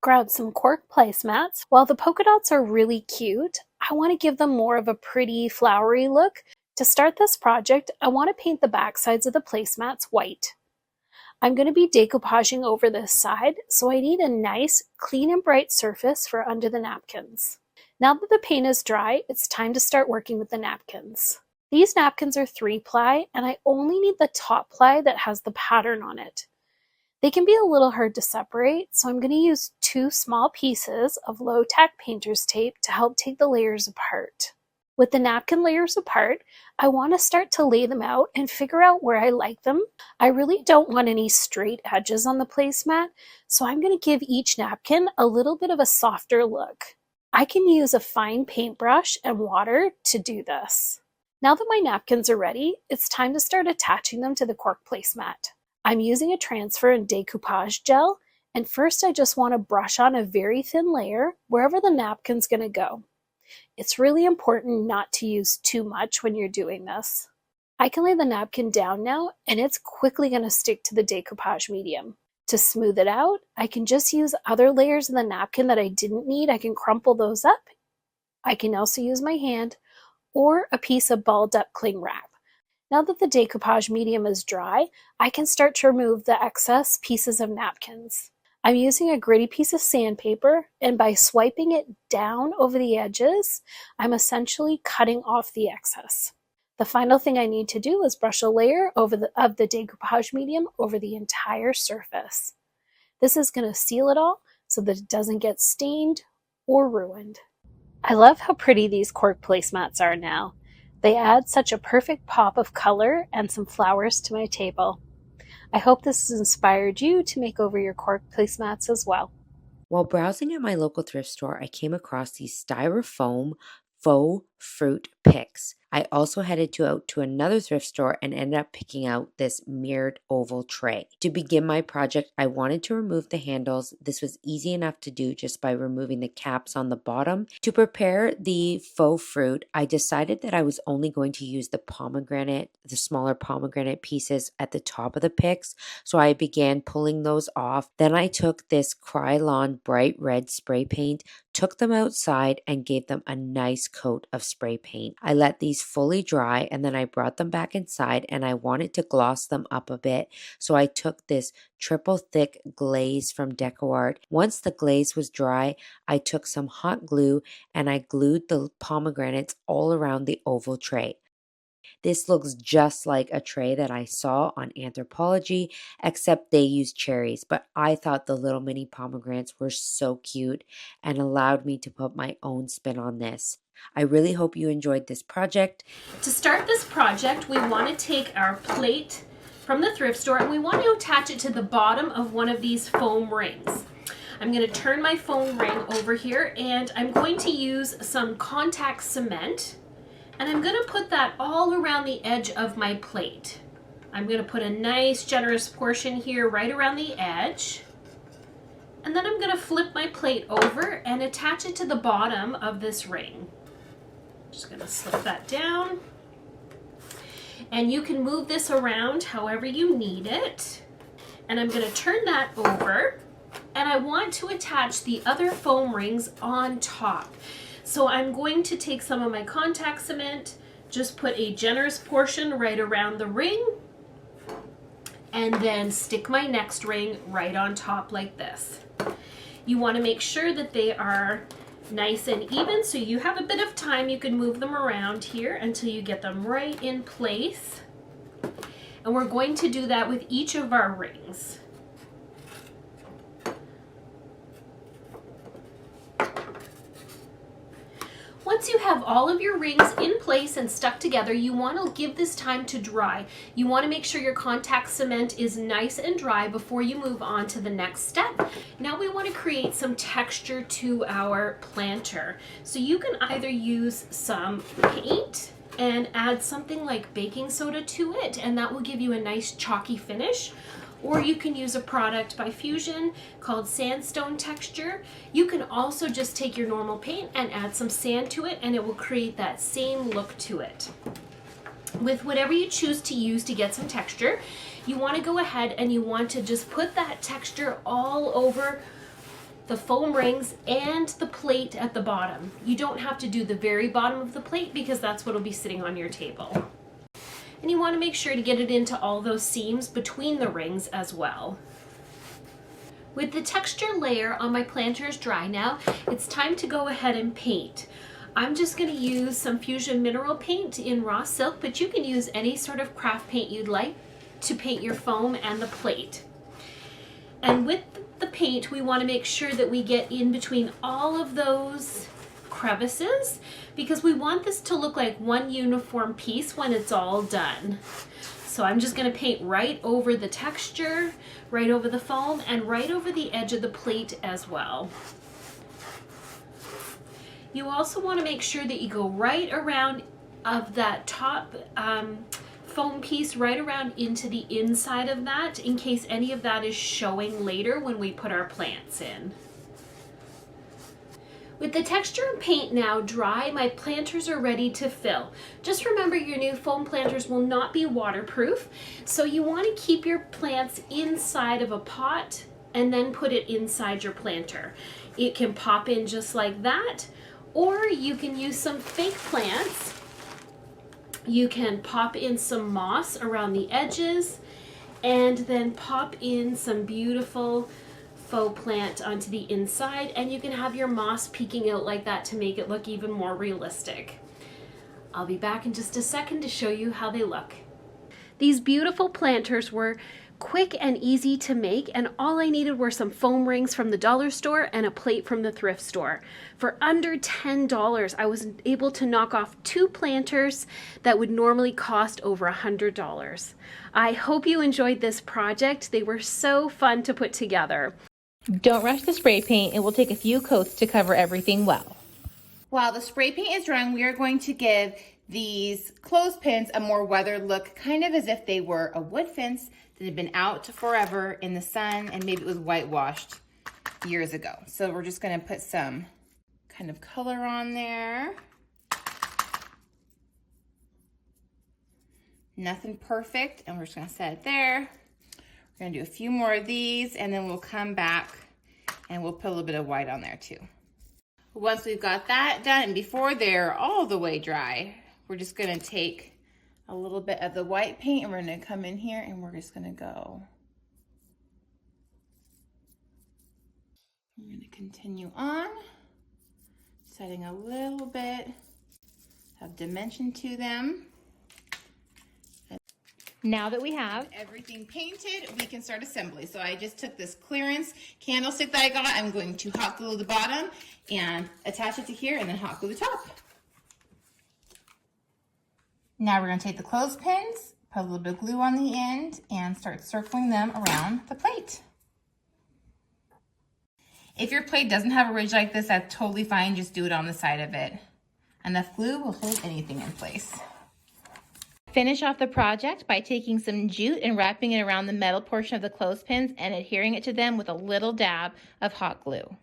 Grab some cork placemats. While the polka dots are really cute, I want to give them more of a pretty flowery look. To start this project, I want to paint the back sides of the placemats white. I'm going to be decoupaging over this side, so I need a nice, clean and bright surface for under the napkins. Now that the paint is dry, it's time to start working with the napkins. These napkins are 3-ply, and I only need the top ply that has the pattern on it. They can be a little hard to separate, so I'm going to use 2 small pieces of low-tack painter's tape to help take the layers apart. With the napkin layers apart, I want to start to lay them out and figure out where I like them. I really don't want any straight edges on the placemat, so I'm going to give each napkin a little bit of a softer look. I can use a fine paintbrush and water to do this. Now that my napkins are ready, it's time to start attaching them to the cork placemat. I'm using a transfer and decoupage gel, and first I just want to brush on a very thin layer wherever the napkin's going to go. It's really important not to use too much when you're doing this. I can lay the napkin down now, and it's quickly going to stick to the decoupage medium. To smooth it out, I can just use other layers in the napkin that I didn't need. I can crumple those up. I can also use my hand or a piece of balled up cling wrap. Now that the decoupage medium is dry, I can start to remove the excess pieces of napkins. I'm using a gritty piece of sandpaper, and by swiping it down over the edges, I'm essentially cutting off the excess. The final thing I need to do is brush a layer of the decoupage medium over the entire surface. This is going to seal it all so that it doesn't get stained or ruined. I love how pretty these cork placemats are now. They add such a perfect pop of color and some flowers to my table. I hope this has inspired you to make over your cork placemats as well. While browsing at my local thrift store, I came across these styrofoam faux fruit picks. I also headed out to another thrift store and ended up picking out this mirrored oval tray. To begin my project, I wanted to remove the handles. This was easy enough to do just by removing the caps on the bottom. To prepare the faux fruit, I decided that I was only going to use the smaller pomegranate pieces at the top of the picks. So I began pulling those off. Then I took this Krylon bright red spray paint, took them outside, and gave them a nice coat of spray paint. I let these fully dry, and then I brought them back inside, and I wanted to gloss them up a bit, so I took this triple thick glaze from DecoArt. Once the glaze was dry, I took some hot glue and I glued the pomegranates all around the oval tray. This looks just like a tray that I saw on Anthropology, except they use cherries, but I thought the little mini pomegranates were so cute and allowed me to put my own spin on this. I really hope you enjoyed this project. To start this project, we want to take our plate from the thrift store and we want to attach it to the bottom of one of these foam rings. I'm going to turn my foam ring over here, and I'm going to use some contact cement, and I'm going to put that all around the edge of my plate. I'm going to put a nice generous portion here right around the edge. And then I'm going to flip my plate over and attach it to the bottom of this ring. Just going to slip that down. And you can move this around however you need it. And I'm going to turn that over. And I want to attach the other foam rings on top. So I'm going to take some of my contact cement, just put a generous portion right around the ring, and then stick my next ring right on top like this. You want to make sure that they are nice and even, so you have a bit of time. You can move them around here until you get them right in place. And we're going to do that with each of our rings. Once you have all of your rings in place and stuck together, you want to give this time to dry. You want to make sure your contact cement is nice and dry before you move on to the next step. Now we want to create some texture to our planter. So you can either use some paint and add something like baking soda to it, and that will give you a nice chalky finish. Or you can use a product by Fusion called Sandstone Texture. You can also just take your normal paint and add some sand to it, and it will create that same look to it. With whatever you choose to use to get some texture, you want to go ahead and you want to just put that texture all over the foam rings and the plate at the bottom. You don't have to do the very bottom of the plate because that's what will be sitting on your table. And you want to make sure to get it into all those seams between the rings as well. With the texture layer on my planters dry now, it's time to go ahead and paint. I'm just going to use some Fusion Mineral Paint in raw silk, but you can use any sort of craft paint you'd like to paint your foam and the plate. And with the paint, we want to make sure that we get in between all of those crevices because we want this to look like one uniform piece when it's all done. So I'm just going to paint right over the texture, right over the foam, and right over the edge of the plate as well. You also want to make sure that you go right around of that top foam piece right around into the inside of that in case any of that is showing later when we put our plants in. With the texture and paint now dry, my planters are ready to fill. Just remember your new foam planters will not be waterproof, so you want to keep your plants inside of a pot and then put it inside your planter. It can pop in just like that, or you can use some fake plants. You can pop in some moss around the edges and then pop in some beautiful faux plant onto the inside, and you can have your moss peeking out like that to make it look even more realistic. I'll be back in just a second to show you how they look. These beautiful planters were quick and easy to make, and all I needed were some foam rings from the dollar store and a plate from the thrift store. For under $10, I was able to knock off 2 planters that would normally cost over $100. I hope you enjoyed this project. They were so fun to put together. Don't rush the spray paint. It will take a few coats to cover everything well. While the spray paint is drying, we are going to give these clothespins a more weathered look, kind of as if they were a wood fence that had been out forever in the sun and maybe it was whitewashed years ago. So we're just going to put some kind of color on there. Nothing perfect, and we're just going to set it there. We're going to do a few more of these, and then we'll come back and we'll put a little bit of white on there too. Once we've got that done, and before they're all the way dry, we're just going to take a little bit of the white paint and we're going to come in here and we're just going to go. We're going to continue on, setting a little bit of dimension to them. Now that we have everything painted, we can start assembly. So I just took this clearance candlestick that I got. I'm going to hot glue the bottom and attach it to here and then hot glue the top. Now we're going to take the clothespins, put a little bit of glue on the end, and start circling them around the plate. If your plate doesn't have a ridge like this, that's totally fine. Just do it on the side of it. Enough glue will hold anything in place. Finish off the project by taking some jute and wrapping it around the metal portion of the clothespins and adhering it to them with a little dab of hot glue.